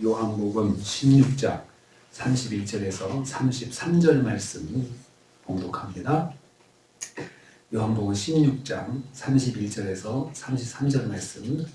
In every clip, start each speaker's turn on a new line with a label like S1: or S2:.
S1: 요한복음 16장 31절에서 33절 말씀 봉독합니다. 요한복음 16장 31절에서 33절 말씀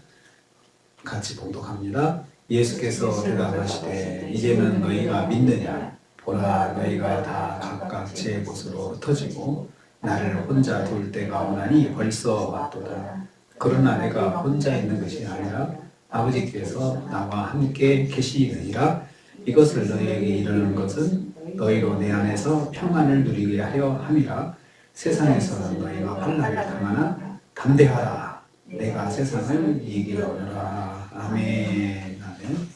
S1: 같이 봉독합니다. 예수께서 대답하시되 이제는 너희가 믿느냐? 보라, 너희가 다 각각 제 곳으로 흩어지고 나를 혼자 둘 때가 오나니 벌써 왔도다. 그러나 내가 혼자 있는 것이 아니라 아버지께서 나와 함께 계시느니라. 이것을 너희에게 이르는 것은 너희로 내 안에서 평안을 누리게 하려 함이라. 세상에서는 너희가 환난을 당하나 담대하라. 내가 세상을 이기려노라. 아멘. 아멘.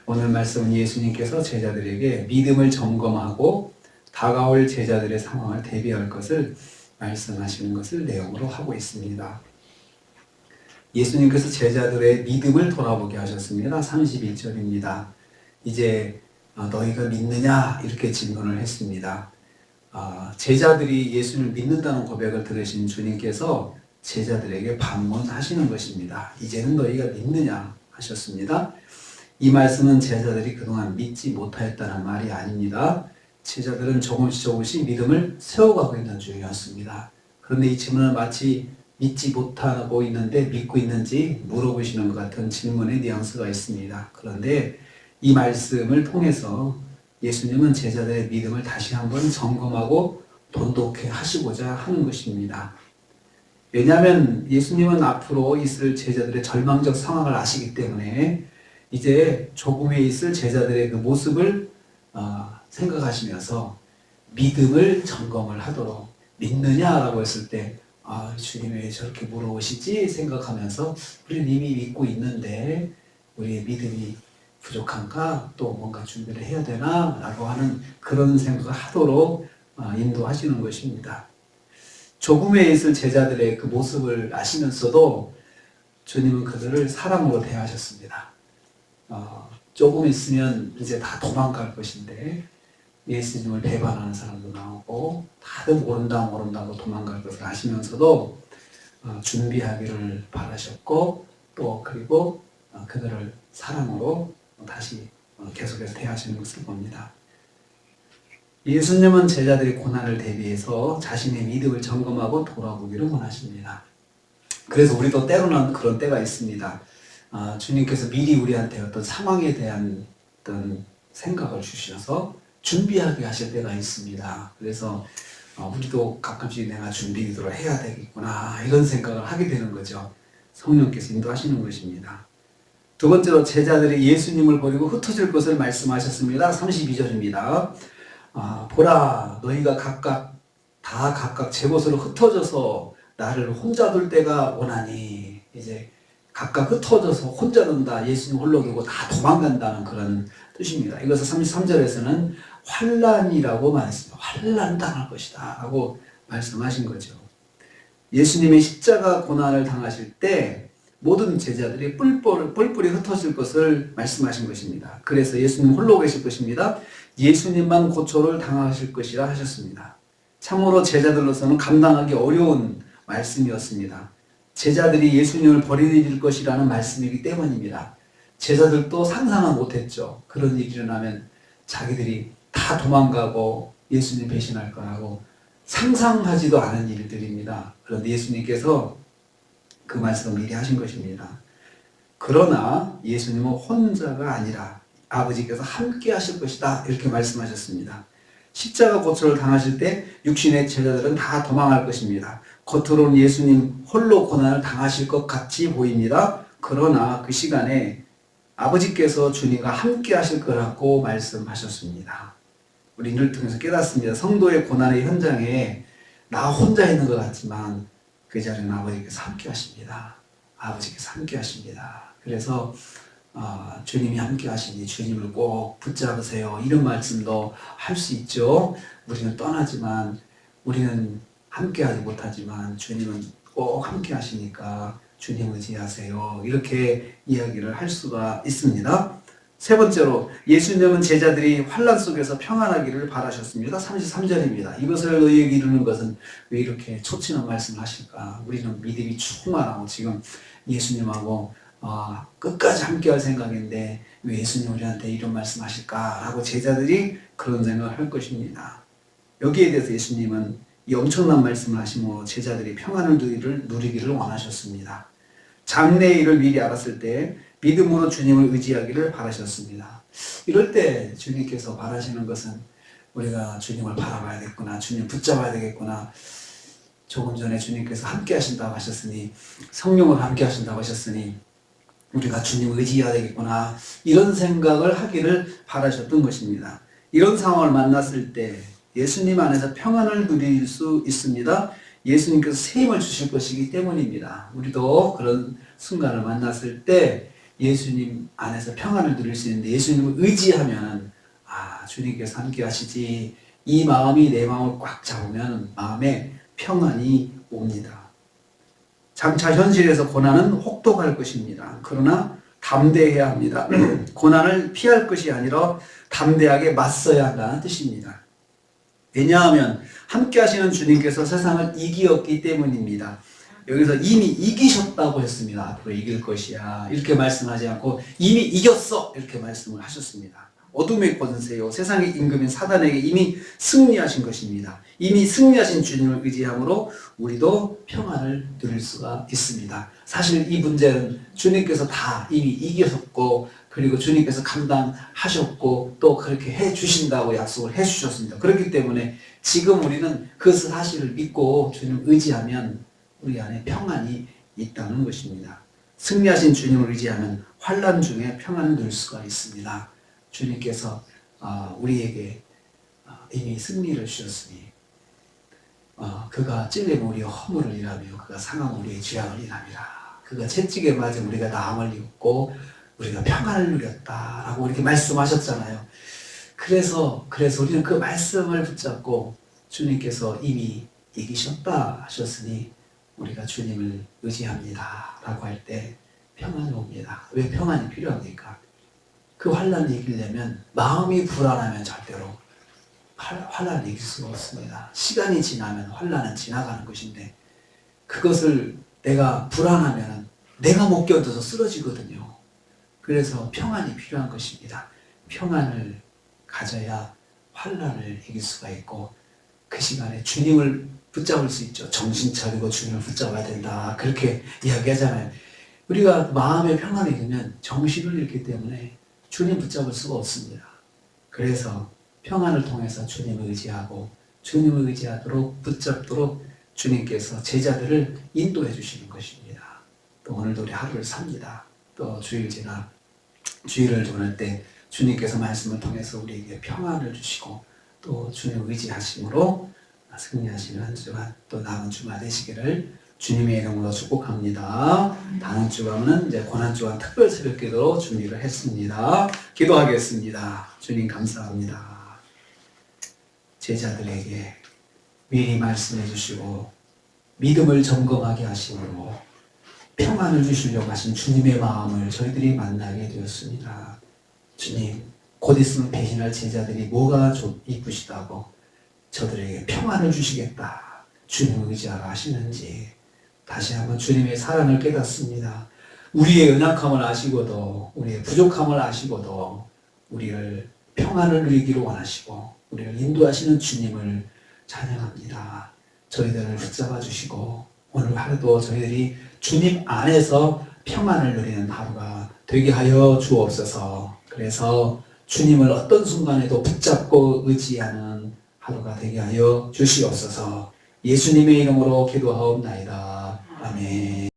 S1: 오늘 말씀은 예수님께서 제자들에게 믿음을 점검하고 다가올 제자들의 상황을 대비할 것을 말씀하시는 것을 내용으로 하고 있습니다. 예수님께서 제자들의 믿음을 돌아보게 하셨습니다. 31절입니다. 이제 너희가 믿느냐? 이렇게 질문을 했습니다. 제자들이 예수를 믿는다는 고백을 들으신 주님께서 제자들에게 반문하시는 것입니다. 이제는 너희가 믿느냐? 하셨습니다. 이 말씀은 제자들이 그동안 믿지 못하였다는 말이 아닙니다. 제자들은 조금씩 믿음을 세워가고 있는 중이었습니다. 그런데 이 질문은 마치 믿지 못하고 있는데 믿고 있는지 물어보시는 것 같은 질문의 뉘앙스가 있습니다. 그런데 이 말씀을 통해서 예수님은 제자들의 믿음을 다시 한번 점검하고 돈독해 하시고자 하는 것입니다. 왜냐하면 예수님은 앞으로 있을 제자들의 절망적 상황을 아시기 때문에 이제 조금에 있을 제자들의 그 모습을 생각하시면서 믿음을 점검을 하도록, 믿느냐라고 했을 때 주님 왜 저렇게 물어보시지 생각하면서 우리는 이미 믿고 있는데 우리의 믿음이 부족한가? 또 뭔가 준비를 해야 되나? 라고 하는 그런 생각을 하도록 인도하시는 것입니다. 조금에 있을 제자들의 그 모습을 아시면서도 주님은 그들을 사랑으로 대하셨습니다. 조금 있으면 이제 다 도망갈 것인데 예수님을 배반하는 사람도 나오고 다들 모른다고 도망갈 것을 아시면서도 준비하기를 바라셨고 또 그리고 그들을 사랑으로 다시 계속해서 대하시는 것을 봅니다. 예수님은 제자들의 고난을 대비해서 자신의 믿음을 점검하고 돌아보기를 원하십니다. 그래서 우리도 때로는 그런 때가 있습니다. 주님께서 미리 우리한테 어떤 상황에 대한 어떤 생각을 주셔서 준비하게 하실 때가 있습니다. 그래서 우리도 가끔씩 내가 준비 기도를 해야 되겠구나 이런 생각을 하게 되는 거죠. 성령께서 인도하시는 것입니다. 두 번째로 제자들이 예수님을 버리고 흩어질 것을 말씀하셨습니다. 32절입니다. 보라, 너희가 각각 제 곳으로 흩어져서 나를 혼자 둘 때가 오나니. 이제 각각 흩어져서 혼자 둔다. 예수님 홀로 두고 다 도망간다는 그런 뜻입니다. 이것을 33절에서는 환난이라고 말했습니다. 환난 당할 것이다 라고 말씀하신 거죠. 예수님의 십자가 고난을 당하실 때 모든 제자들이 뿔뿔이 흩어질 것을 말씀하신 것입니다. 그래서 예수님 홀로 계실 것입니다. 예수님만 고초를 당하실 것이라 하셨습니다. 참으로 제자들로서는 감당하기 어려운 말씀이었습니다. 제자들이 예수님을 버릴 것이라는 말씀이기 때문입니다. 제자들도 상상은 못했죠. 그런 일이 일어나면 자기들이 다 도망가고 예수님 배신할 거라고 상상하지도 않은 일들입니다. 그런데 예수님께서 그 말씀을 미리 하신 것입니다. 그러나 예수님은 혼자가 아니라 아버지께서 함께 하실 것이다 이렇게 말씀하셨습니다. 십자가 고초를 당하실 때 육신의 제자들은 다 도망할 것입니다. 겉으로는 예수님 홀로 고난을 당하실 것 같이 보입니다. 그러나 그 시간에 아버지께서 주님과 함께 하실 거라고 말씀하셨습니다. 우리 이를 통해서 깨닫습니다. 성도의 고난의 현장에 나 혼자 있는 것 같지만 그 자리는 아버지께서 함께 하십니다. 아버지께서 함께 하십니다. 그래서 주님이 함께 하시니 주님을 꼭 붙잡으세요. 이런 말씀도 할 수 있죠. 우리는 떠나지만 우리는 함께하지 못하지만 주님은 꼭 함께 하시니까 주님 의지하세요. 이렇게 이야기를 할 수가 있습니다. 세 번째로 예수님은 제자들이 환난 속에서 평안하기를 바라셨습니다. 33절입니다. 이것을 너희에게 이루는 것은 왜 이렇게 초치는 말씀을 하실까? 우리는 믿음이 충만하고 지금 예수님하고 끝까지 함께할 생각인데 왜 예수님 우리한테 이런 말씀하실까라고 제자들이 그런 생각을 할 것입니다. 여기에 대해서 예수님은 이 엄청난 말씀을 하심으로 제자들이 평안을 누리기를 원하셨습니다. 장래의 일을 미리 알았을 때 믿음으로 주님을 의지하기를 바라셨습니다. 이럴 때 주님께서 바라시는 것은 우리가 주님을 바라봐야겠구나, 주님 붙잡아야 되겠구나. 조금 전에 주님께서 함께 하신다고 하셨으니, 성령으로 함께 하신다고 하셨으니 우리가 주님을 의지해야 되겠구나, 이런 생각을 하기를 바라셨던 것입니다. 이런 상황을 만났을 때 예수님 안에서 평안을 누릴 수 있습니다. 예수님께서 새 힘을 주실 것이기 때문입니다. 우리도 그런 순간을 만났을 때 예수님 안에서 평안을 누릴 수 있는데, 예수님을 의지하면 주님께서 함께 하시지, 이 마음이 내 마음을 꽉 잡으면 마음에 평안이 옵니다. 장차 현실에서 고난은 혹독할 것입니다. 그러나 담대해야 합니다. 고난을 피할 것이 아니라 담대하게 맞서야 한다는 뜻입니다. 왜냐하면 함께 하시는 주님께서 세상을 이기었기 때문입니다. 여기서 이미 이기셨다고 했습니다. 앞으로 이길 것이야, 이렇게 말씀하지 않고 이미 이겼어, 이렇게 말씀을 하셨습니다. 어둠의 권세요, 세상의 임금인 사단에게 이미 승리하신 것입니다. 이미 승리하신 주님을 의지함으로 우리도 평안을 누릴 수가 있습니다. 사실 이 문제는 주님께서 다 이미 이기셨고, 그리고 주님께서 감당하셨고 또 그렇게 해주신다고 약속을 해주셨습니다. 그렇기 때문에 지금 우리는 그 사실을 믿고 주님을 의지하면 우리 안에 평안이 있다는 것입니다. 승리하신 주님을 의지하면 환난 중에 평안을 누릴 수가 있습니다. 주님께서 우리에게 이미 승리를 주셨으니 그가 찔림 우리의 허물을 인하며 그가 상함 우리의 죄악을 인함이라. 그가 채찍에 맞은 우리가 나음을 입고 우리가 평안을 누렸다라고 이렇게 말씀하셨잖아요. 그래서 우리는 그 말씀을 붙잡고 주님께서 이미 이기셨다 하셨으니 우리가 주님을 의지합니다 라고 할 때 평안이 옵니다. 왜 평안이 필요합니까? 그 환난을 이기려면 마음이 불안하면 절대로 환난을 이길 수가 없습니다. 시간이 지나면 환난은 지나가는 것인데, 그것을 내가 불안하면 내가 못 견뎌서 쓰러지거든요. 그래서 평안이 필요한 것입니다. 평안을 가져야 환난을 이길 수가 있고, 그 시간에 주님을 붙잡을 수 있죠. 정신 차리고 주님을 붙잡아야 된다, 그렇게 이야기하잖아요. 우리가 마음의 평안을 잃으면 정신을 잃기 때문에 주님 붙잡을 수가 없습니다. 그래서 평안을 통해서 주님을 의지하고 주님을 의지하도록 붙잡도록 주님께서 제자들을 인도해 주시는 것입니다. 또 오늘도 우리 하루를 삽니다. 또 주일 지나 주일을 보낼 때 주님께서 말씀을 통해서 우리에게 평안을 주시고 또 주님을 의지하심으로 승리하시는 한 주간 또 남은 주말 되시기를 주님의 이름으로 축복합니다. 다음 주간은 이제 고난주간 특별 새벽기도로 준비를 했습니다. 기도하겠습니다. 주님 감사합니다. 제자들에게 미리 말씀해 주시고 믿음을 점검하게 하심으로 평안을 주시려고 하신 주님의 마음을 저희들이 만나게 되었습니다. 주님, 곧 있으면 배신할 제자들이 뭐가 좀 이쁘시다고 저들에게 평안을 주시겠다, 주님을 의지하라 하시는지 다시 한번 주님의 사랑을 깨닫습니다. 우리의 연약함을 아시고도, 우리의 부족함을 아시고도 우리를 평안을 누리기를 원하시고 우리를 인도하시는 주님을 찬양합니다. 저희들을 붙잡아 주시고 오늘 하루도 저희들이 주님 안에서 평안을 누리는 하루가 되게 하여 주옵소서. 그래서 주님을 어떤 순간에도 붙잡고 의지하는 하루가 되게 하여 주시옵소서. 예수님의 이름으로 기도하옵나이다. 아멘.